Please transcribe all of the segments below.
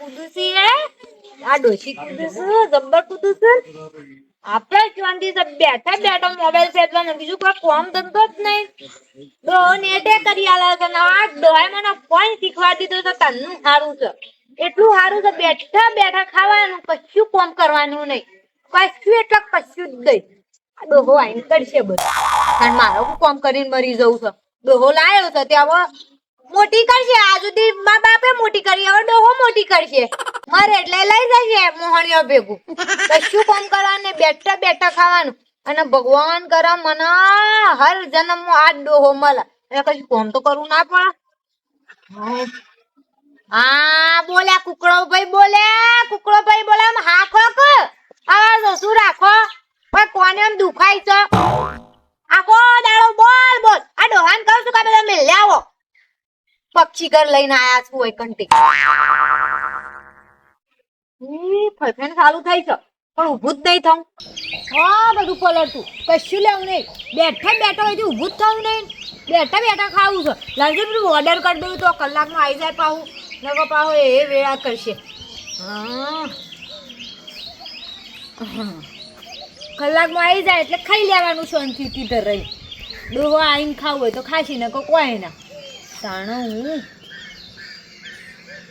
કુદુસી હે આ ડોશી કુદુસી જબ્બર કુદુસી આપણે શાંતિ से બેઠા બેઠા મોબાઈલ ફેરવાનો બીજું કોઈ કામ ધંધો જ નહીં તો નેટે કરી આલા છે ને આ ડોહે મને ફોન શીખવા દીધો તો તન્નું સારું છે એટલું સારું છે બેઠા બેઠા ખાવાનું કશું કામ કરવાનું નહીં કશું એટલે કશું જ નહીં આ ડોહો આઈને કરશે બધું કારણ મારો કામ કરીને મરી જવું છે ડોહો લાયો છે તે હવે મોટી કરશે આ સુધી મા બાપે મોટી કરી હવે ડોહો મોટી કરશે મારે એટલે લઈ જશે મોહણીઓ ભેગું કશું કામ કરવાનું બેઠા બેઠા ખાવાનું અને ભગવાન કરે મને હર જન્મ આ ડોહો મળે એટલે કશું કામ તો કરવું ના પડે હા બોલ્યા કુકડો ભાઈ બોલે હા ખોક આ શું રાખો ભાઈ કોને એમ દુખાય છે આખો દાડો બોલ આ ડોહાન કહું છું કે બધા મેલે આવો પક્ષી ઘર લઈને આયા છું હોય કંટી ફરફેન ચાલુ થાય છે પણ ઊભું જ નહીં થવું હા બધું પલટતું કશું લેવું નહીં બેઠા બેઠા હોય ઊભું જ થવું નહીં બેઠા બેઠા ખાવું છે લાગે પેલું ઓર્ડર કરી દઉં તો કલાકમાં આવી જાય પાહું નકો પાહો એ વેળા કરશે હા કલાકમાં આવી જાય એટલે ખાઈ લેવાનું શાંતિથી તો રહી ડોહો આવીને ખાવું હોય તો ખાશી ને કોઈ ના તાણો હું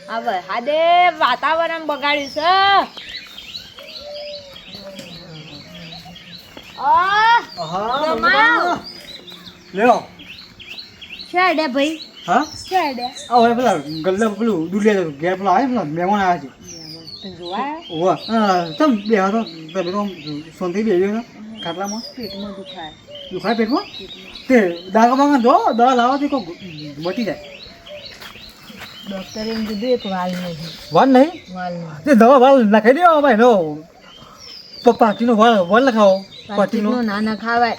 હવે હાદે વાતાવરણ બગાડ્યું છે લ્યો શેડે ભાઈ હા શેડે આ હવે પેલા ગલ્લા પેલું દુલિયા ઘેર પેલા આવે પેલા મહેમાન આવ્યા છે જોવા ઓવા તમ બે હતો તમે તો શાંતિ બેહી ગયો ખાટલામાં પેટમાં દુખાય પેટમાં તે દાગા બાગા જો દવા લાવવાથી કોઈ મટી જાય ડોક્ટરે એમ કીધું એક વાલ નહીં વાલ નહીં તે દવા વાલ નાખી દો ભાઈ નો પાટીનો વાલ લખાવો પાટીનો ના ખાવાય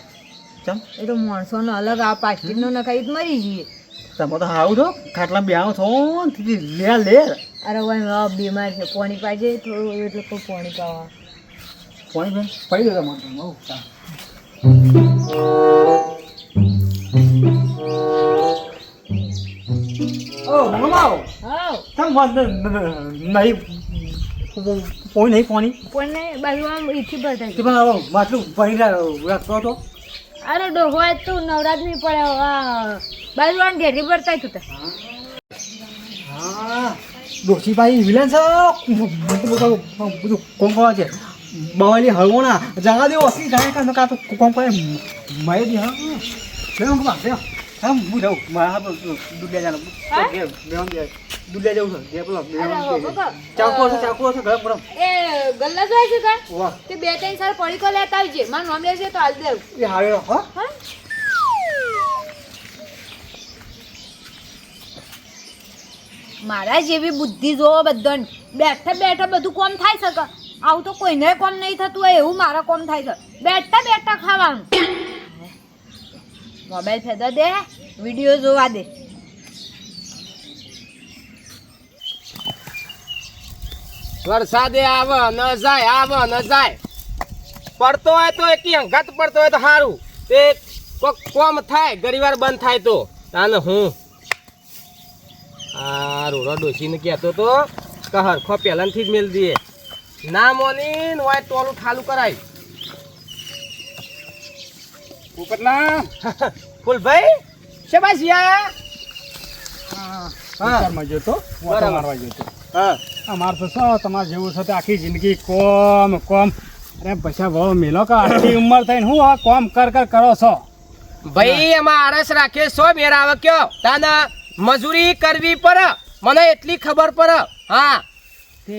ચમ એ તો માણસોનો અલગ આ પ્લાસ્ટિકનો નખાઈ તો મરી જઈએ તમે તો હાવ છો ખાટલા બે આવો છો લે અરે ભાઈ બીમાર છે પાણી પાજે થોડું એટલે કોઈ પાણી પાવા પાણી બેન પડી દો તમારે ઓ મમાઓ હા તમ વાત નહીં પાણી પણ બાજુ આમ ઈથી ભરતા તે પણ માટલું પાણી રાખતો હતો અરે ડોહો આજ તો નવરાત નહીં પડે બાજુ આમ ઢેરી ભરતા તું હા ડોશીભાઈ વિલન છે બધું કોમ કરવા છે બવાલી હળવોના જગા દેવો અસલી જાય કાં તો કોમ કરે મારી દી હા બે હા હું જાઉં મારા દુલિયા જાણ દુલિયા જવું છે પેલો ચાકુ છે ગરમ ગરમ એ ગલ્લા જોઈ છે કા વાહ તે બે ત્રણ સાલ પડીકો લેતા આવજે મારું નામ લેશે તો હાલ દેવ એ હારે હા મારા જેવી બુદ્ધિ જોવો બધાને બેઠા બેઠા બધું કોમ થાય શકે આવું તો કોઈને કોમ નહીં થતું હોય એવું મારા કોમ થાય છે બેઠા બેઠા ખાવાનું મોબાઈલ ફેદા દે વિડીયો જોવા દે વરસાદે આવે ન જાય પડતો હોય તો એક અંગાત પડતો હોય તો સારું તે કોમ થાય ઘણીવાર બંધ થાય તો તાને હું આ રોડો ડોસીને કહેતો તો કહર ખો પહેલાંથી જ મેલ દઈએ ના મોની હોય ટોલું ખાલું કરાય ઉપરલા ફૂલભાઈ શેબાશી આયા વિચારમાં જોતો બરાબર. મારવા જોતો હા અમારે તો શું તમારે જેવું છે તે આખી જિંદગી કોમ અરે પૈસા બહુ મેલો કે આટલી ઉંમર થઈને હું આ કોમ કરો છો ભાઈ એમાં આરસ રાખે સો મેર આવે કયો તાના મજૂરી કરવી પડે મને એટલી ખબર પડે હા તે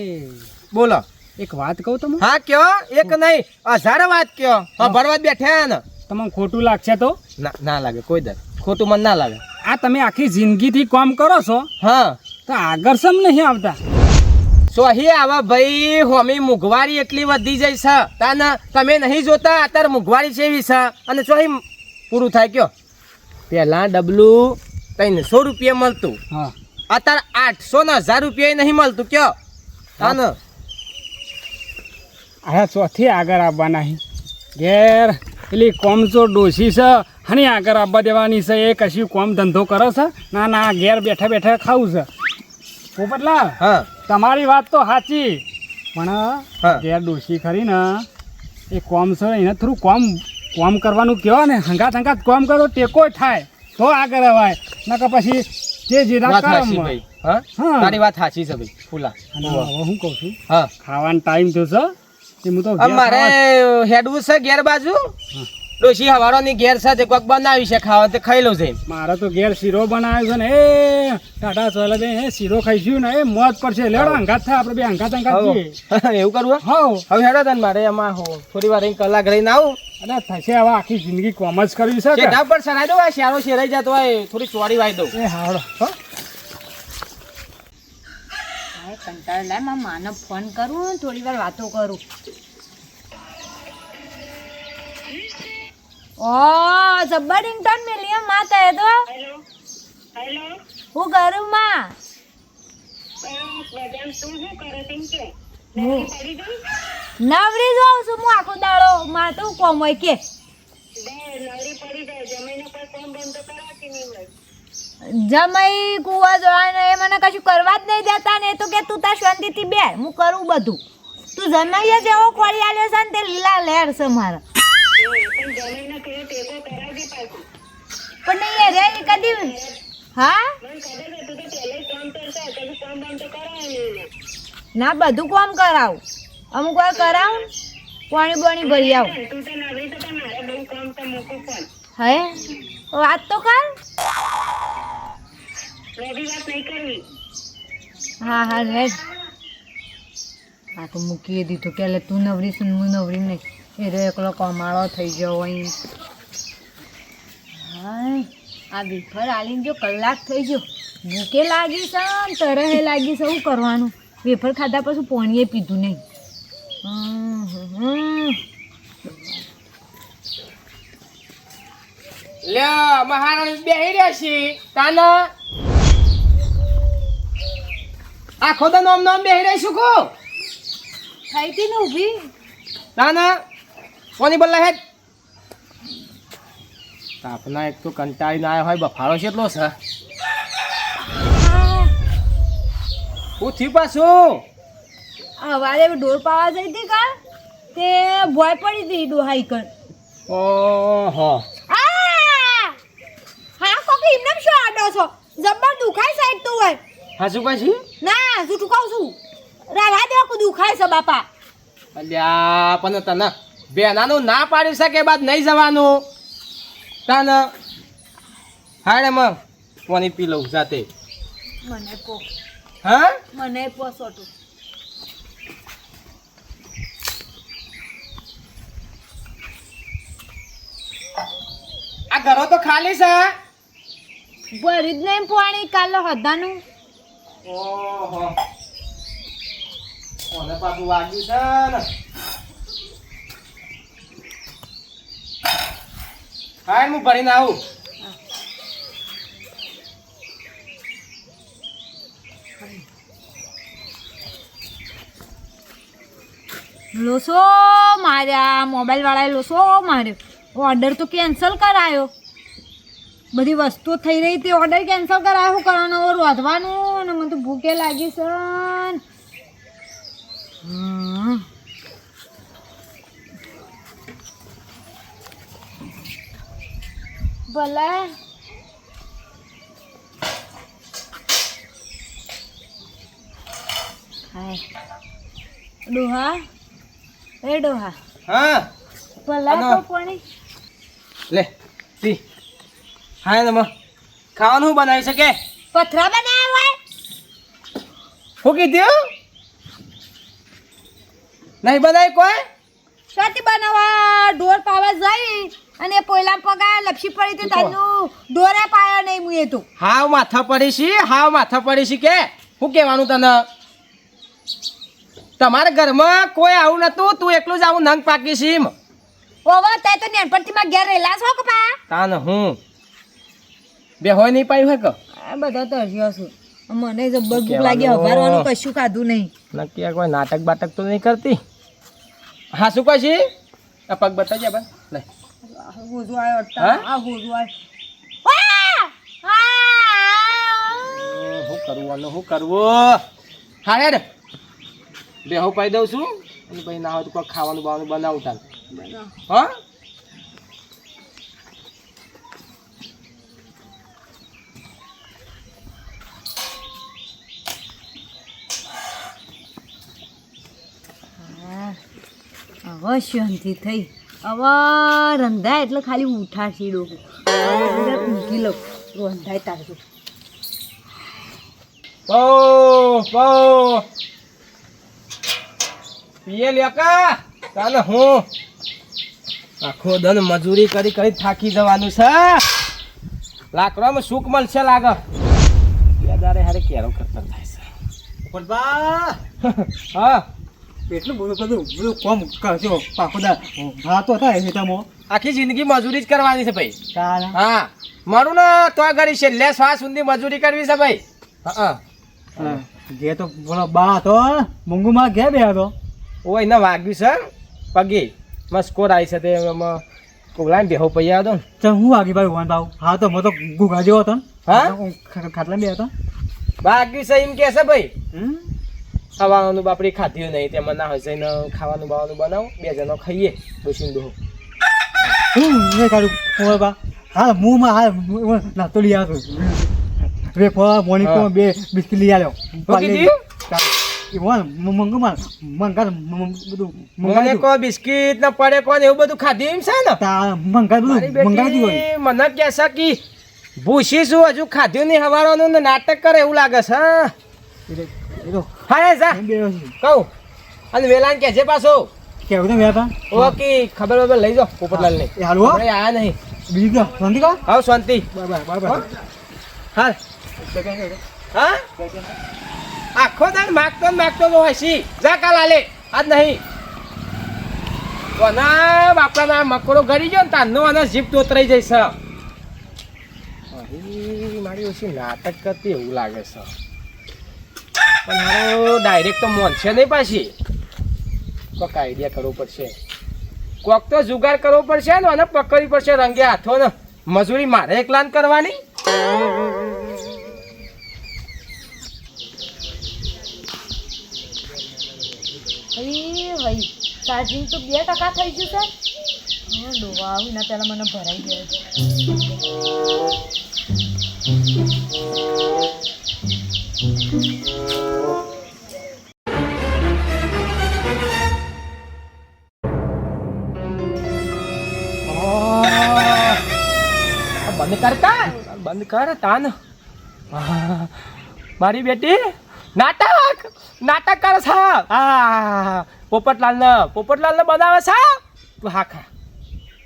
બોલો એક વાત કહું તમે હા કયો એક નહીં 1000 વાત કયો હા ભરવા જ બેઠા ને તમને ખોટું લાગશે તો ના લાગે કોઈ દર ખોટું મને ના લાગે આ તમે આખી જિંદગીથી કોમ કરો છો હા તો આગળ સમ નહીં આવતા સોહી આવા ભાઈ હોમી મોંઘવારી એટલી વધી જાય છે તાને તમે નહીં જોતા અત્યારે મોંઘવારી છે એવી છે અને સોહી પૂરું થાય કયો પહેલા ડબલું 300 રૂપિયા મળતું હા અત્યારે 800 ને 1000 રૂપિયા નહીં મળતું કયો તાને આ ચોથી આગળ આવવાના ઘેર પેલી કોમ જો ડોસી છે હની આગળ આવવા દેવાની છે એ કશું કોમ ધંધો કરે છે ના ઘેર બેઠા બેઠા ખાવું છે પોપટલાલ હા તમારી વાત તો સાચી પણ હા. ઘેર ડોશી ખરી ને એ કોમ છે એને થોડું કોમ કરવાનું કહેવાય ને હંગાત કોમ કરો ટેકો થાય તો આગળ અવાય નકર પછી જે જીરા વાત કામ સાચી ભાઈ હા હા. તારી વાત સાચી છે ભાઈ ફૂલા અને હવે હું કહું છું હા ખાવાનો ટાઈમ થયો છે એ હું તો ઘેર અમારે ખાવા- હેડવું છે ઘેર બાજુ ડોશી હવારોની ઘેર સાથે કોક બનાવી છે ખાવા તે ખાઈ લો છે મારે તો ઘેર શીરો બનાવ્યો છે ને એ ટાટા ચોલે દે એ શીરો ખાઈશું ને એ મોજ પડશે લેડો હંગાત થાય આપણે બે હંગાત જઈએ એવું કરવું હા હવે હેડો તને મારે એમાં થોડી વાર અહીં કલાક રહીને આવું અરે થશે હવે આખી જિંદગી કોમ જ કરવી છે કે? શેઢા પર સરાઈ દઉં શિયાળો શેરાઈ જતો હોય થોડી ચોરી વાઈ દઉં એ હાડો હો કંટાળ લાય મારા માને ફોન કરું થોડી વાર વાતો કરું. ઓ જબ્બર ઇન્ટર્ન મિલિયમ માં તે તો હું કરું માં નવરી જાઉં છું હું આખો દાડો માં તો કોમ હોય કે જમાઈ કુવા જોવાને એ મને કશું કરવા જ નહીં દેતા ને એ તો કે તું તાર શાંતિથી બે હું કરું બધું તું જમાઈએ જેવો ખોળી આલ્યો છે ને તે લીલા લહેર છે મારા પણ નહીં રે એ કદી હા ના બધું કોમ કરાવું અમુક વાર કરાવું પાણી બાણી ભરી આવું હે વાત તો કર હા હા રે હા તો મૂકી દીધું કે તું નવરી છું હું નવરી નહીં એ રે એકલો કમાળો થઈ ગયો અહીં હા આ વેફર આલીને જો કલાક થઈ ગયો ભૂકે લાગી છે ને તરહે લાગી છે શું કરવાનું વેફર ખાધા પછી પાણીએ પીધું નહીં લે મહારાણી બેહી રહ્યા છીએ તાના આખો તો નોમ બેહી રહી શું કો થઈ હતી ને ઊભી તાના કોની બોલા હેડ તાપના એક તો કંટાળીને આવ્યો હોય બફારો છે એટલો છે હું થયું પાછું હવારે ઢોર પાવા જઈ હતી કા તે ભોય પડી હતી ડોહાઈ કર ઓહો હા કોકી એમને શું આડો છો જબ્બર દુખાય સાઈડ તો હોય હાસુ પાછી ના જૂઠું કહું છું રાવા દે કો દુખાય છે બાપા અલ્યા પણ તને બેનાનું ના પાડી શકે બાદ નહીં જવાનું તને હાડે મગ પાણી પી લઉં જાતે મને પો હા મને પોસોટું આ ઘરો તો ખાલી છે ભરી જ નહીં પાણી કાલે હદાનું ઓહો કોને પાછું વાગ્યું છે ને હા હું ભરીને આવું લોસો માર્યા મોબાઈલ વાળાએ લોસો માર્યો ઓર્ડર તો કેન્સલ કરાયો બધી વસ્તુઓ થઈ રહી હતી ઓર્ડર કેન્સલ કરાયો શું કરવાનું હવે રોધવાનું અને મને તો ભૂખે લાગી છે ભલે હાય ડોહા એ ડોહા હા ભલા અનો. તો પાણી લે પી હા ને મગ ખાવાનું શું બનાવી શકે પથરા બનાવ્યા હોય શું કીધું નહીં બનાવી કોઈ શાથી બનાવવા ઢોર પાવા જઈ અને પોયલા પગા લપસી પડી તો તાનું ઢોરે પાયા નહીં મુએ તો હાવ માથા પડી છે હાવ માથા પડી છે કે શું કહેવાનું તને તમારા ઘરમાં કોઈ આવું નતું તું એકલું જ આવું નંગ પાકી છે એમ ઓવા તે તો નેનપણથી માં ઘેર રહેલા છો કે પા તાન હું બે હોય નહીં પાયું હોય કે આ બધા તો હસ્યો છું મને જબ્બર ભૂખ લાગી હવારવાનું કશું ખાધું નહીં નક્કી આ કોઈ નાટક બાટક તો નહીં કરતી હા શું કહે છે આ પગ બતાવજે બસ લે હોજો આયો અટ્ટા હા? આ હોજો આયો શું કરવાનું શું કરવું હા હેડ બેહો પાઈ દઉં છું અને પછી ના હોય તો કોઈ ખાવાનું બાવાનું બનાવતા હા હવે શાંતિ થઈ હવે રંધાય એટલે ખાલી ઉઠાશે ડોકું ઊંઘી લઉં રંધાય તારું પીએ લ્યા ચાલે હું આખો દન મજૂરી કરી કરી થાકી જવાનું છે લાકડામાં સુખ મળશે લાગે દારે હારે કેરો કરતા થાય છે પણ બા હા એટલું બધું કોમ કરજો પાખુદા હા તો થાય હેતામાં આખી જિંદગી મજૂરી જ કરવાની છે ભાઈ તારા હા મારું ને તો ઘડી છેલ્લે શ્વાસ સુધી મજૂરી કરવી છે ભાઈ હા ઘે તો બોલો બા તો મૂંગુમાં ઘે બે હતો ઓ એને વાગ્યું છે પગે મસ્કોર આવી છે તે એમાં કોલાને બેહો પૈયા હતો ને તો હું વાગી ભાઈ વન ભાવ હા તો મેં તો ગુગા જેવો હતો ને હા ખાટલા બે હતો વાગ્યું છે એમ કે છે ભાઈ હમ ખાવાનું બાપડી ખાધ્યું નહીં તેમાં ના હોય ને ખાવાનું બાવાનું બનાવો બે જણો ખાઈએ ડોસીને દોહો હું નહીં કાઢું કોણ બા હા મુંહમાં હા નાસ્તો લઈ આવ્યો વેફર મોનિકો બે બિસ્કિટ લઈ આવ્યો મંગુમાં મંગા બધું મને કો બિસ્કિટ ને પડે કોને એવું બધું ખાધ્યું એમ છે ને મંગા બધું મંગાવી હોય મને કહે છે કે ભૂસી શું હજુ ખાધ્યું નહીં હવારનું ને નાટક કરે એવું લાગે છે હા જા કહું અને વેલાન કે છે પાછો કેવું તો વ્યાપા ઓકે ખબર ખબર લઈ જાઓ પોપટલાલ ને હાલો આપણે આયા નહીં બીજું શાંતિ કા આવ શાંતિ બરાબર હા હા આખો દાન માગતો ને માગતો તો હોય સી જા કાલ આલે આજ નહીં કોના બાપડાના મકરો ગરી ગયો ને તારનો અને જીપ તોતરાઈ જઈશ મારી ઓછી નાટક કરતી એવું લાગે છે પણ હારો ડાયરેક્ટ તો મોનશે નહીં પાછી કોઈક આઈડિયા કરવો પડશે કોક તો જુગાર કરવો પડશે ને અને પકડવી પડશે રંગે હાથો ને મજૂરી મારે એકલાન કરવાની ભાઈ ચાર્જિંગ તો 2% થઈ ગયું છે હા ડોવા આવું ના પહેલાં મને ભરાઈ ગયો બંધ કર કા બંધ કર તાન મારી બેટી નાટક નાટક કરે છે હા પોપટલાલ ને બનાવે છે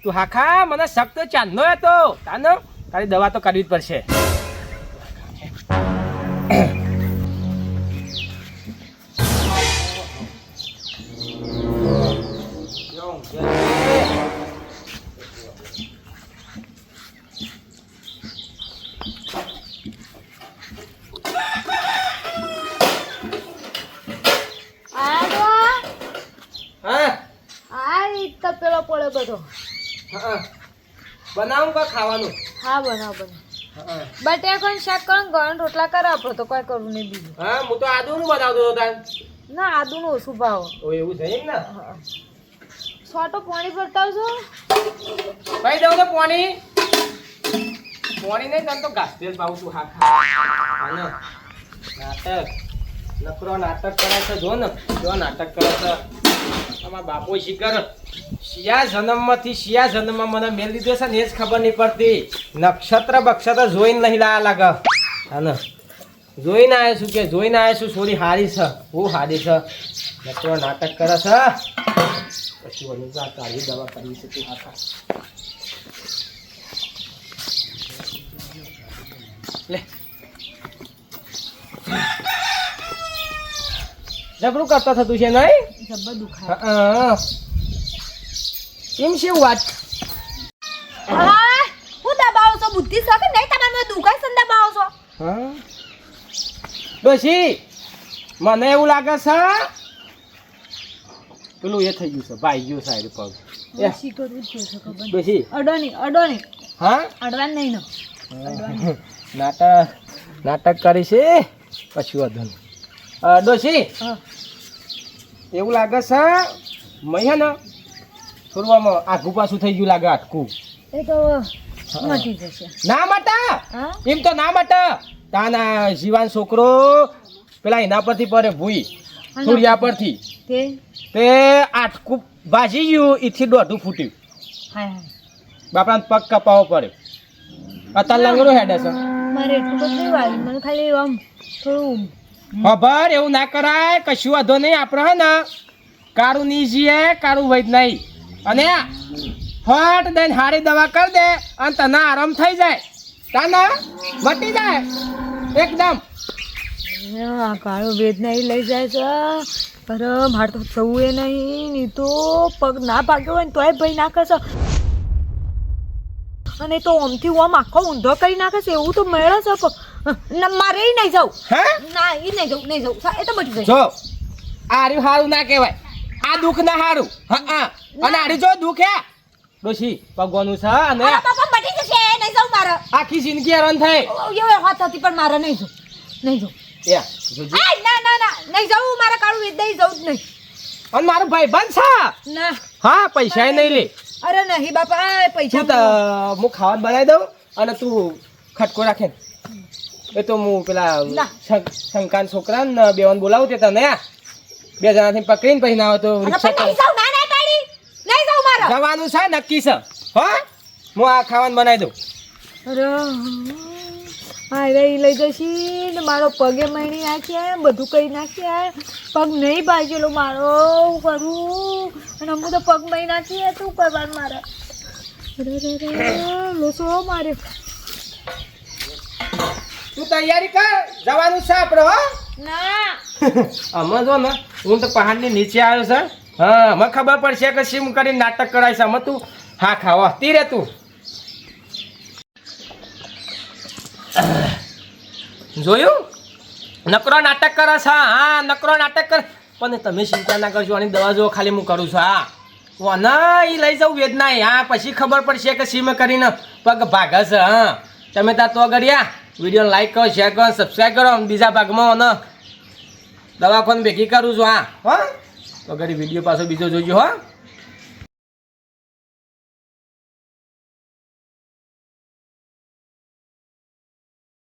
તું હાખા મને શક તો ચાંદનો હતો તાન તારી દવા તો કરવી જ પડશે પેલો પડે બધો બનાવું કા ખાવાનું હા બનાવ બટેકાનું શાક કરો ને ગળણ રોટલા કરે આપણે તો કોઈ કરવું નહીં બીજું હા હું તો આદુનું બનાવતો હતો તાર ના આદુનું ઓછું ભાવ ઓ એવું છે એમ ને છોટો પાણી બતાવજો ભાઈ દઉં તો પાણી નહીં તને તો ઘાસતેલ પાવું છું હા ખા નાટક નકરો નાટક કરે છે જો નાટક કરે છે અમારા બાપો શીખર શિયા જન્મમાં મને મેળ દીધો છે ને એ જ ખબર નહીં પડતી નક્ષત્ર બક્ષત્ર જોઈને નહીં લાયા લાગે હા જોઈને આવ્યો છું કે જોઈને આવ્યો છું થોડી હારી છે બહુ હારી છે નકરો નાટક કરે છે પછી વળી કાઢી દવા કરવી છે તું હા લે ઝઘડું કરતા થતું છે નહીં જબ્બર દુખાય કેમ છે વાત હા હું દબાવો છો બુદ્ધિ છો કે નહીં તમારે દુખાય છે દબાવો છો હા ડોશી મને એવું લાગે છે પેલું એ થઈ ગયું છે ભાઈ ગયું સાઈડ પગ શી કરવું છે ખબર ડોશી અડોની હા અડવાન નહીં નો નાટક કરી છે પછી વધુ ડોશી હા. એવું લાગે છે મય હે ને થોડું આમ આઘું પાછું થઈ ગયું લાગે આટકું એ તો મટી જશે. ના મટા હા એમ તો ના મટા તાના જીવાન છોકરો પેલા એના પરથી પડે ભૂઈ સૂર્યા પરથી તે તે આટકું ભાજી ગયું ઈથી દોઢું ફૂટ્યું હાય હાય બાપરાને પગ કપાવો પડે અત્યારે લંગડો હેડે છે મારે એટલું બધું નહીં વાગ્યું મને ખાલી આમ થોડું ખબર એવું ના કરાય કશું વાંધો નહીં આપણે હે ને કારું નહીં જીએ કારું વૈદ નહીં અને ફટ દઈને હારી દવા કરી દે અને તને આરામ થઈ જાય તાના મટી જાય એકદમ આ કાળો વેદ નહીં લઈ જાય છે અરે મારે તો થવું એ નહીં ની તો પગ ના ભાગ્યો હોય ને તોય ભાઈ નાખે છે અને તો ઓમથી ઓમ આખો ઊંધો કરી નાખે છે એવું તો મેળે છે ના મારે ય નહીં જવું હે ના એ નહીં જવું નહીં જવું એ તો બચી જાય જો આર્યું હારું ના કહેવાય આ દુઃખ ના હારું હા અને આર્યું જો દુઃખ હે ડોશી ભગવાનનું છે અને અરે બાપા બટી જશે નહીં જવું મારે આખી જિંદગી હેરાન થઈ એવું હોત હતી પણ મારે નહીં જવું નહીં જવું યા જોજો ના ના ના નહીં જવું મારે કાળું વેદ નહીં જવું જ નહીં અને મારો ભાઈ બંધ છે ના હા પૈસા નહીં લે અરે નહીં બાપા આ પૈસા તું તો હું ખાવાનું બનાવી દઉં અને તું ખટકો રાખે એ તો હું પેલા ના. શંકાન છોકરાને બેવાન બોલાવું તે તને બે જણાથી પકડીને પછી ના આવે તો અરે રિક્ષા પણ નહીં જાઉં, ના ના પાડી નહીં જાઉં મારે જવાનું છે નક્કી છે હા હું આ ખાવાનું બનાવી દઉં અરે હા રે લઈ જશી ને મારો પગે મણી નાખ્યા બધું કરી નાખ્યા પગ નહીં ભાગેલો મારો હું કરું અને હું તો પગ મણી નાખીએ શું કરવાનું મારે અરે લોસો મારે તું તૈયારી કર જવાનું છે આપણે હો ના અમે જો ને હું તો પહાડની નીચે આવ્યો છે હા મને ખબર પડશે કે શીમ કરીને નાટક કરાય છે અમે તું હા ખાવા તીરે તું જોયું નકરો નાટક કરે છે હા નકરો નાટક કર પણ તમે ચિંતા ના કરજો આની દવા જો ખાલી હું કરું છું હા ના એ લઈ જાઉં વેદના હા પછી ખબર પડશે કે સીમ કરીને પગ ભાગે છે હા તમે ત્યાં તો કર્યા વિડીયો લાઈક કરો શેર કરો સબસ્ક્રાઈબ કરો અને બીજા ભાગમાં અને દવાખાને ભેગી કરું છું હા તો ઘડી વિડીયો પાછો બીજો જોજો હા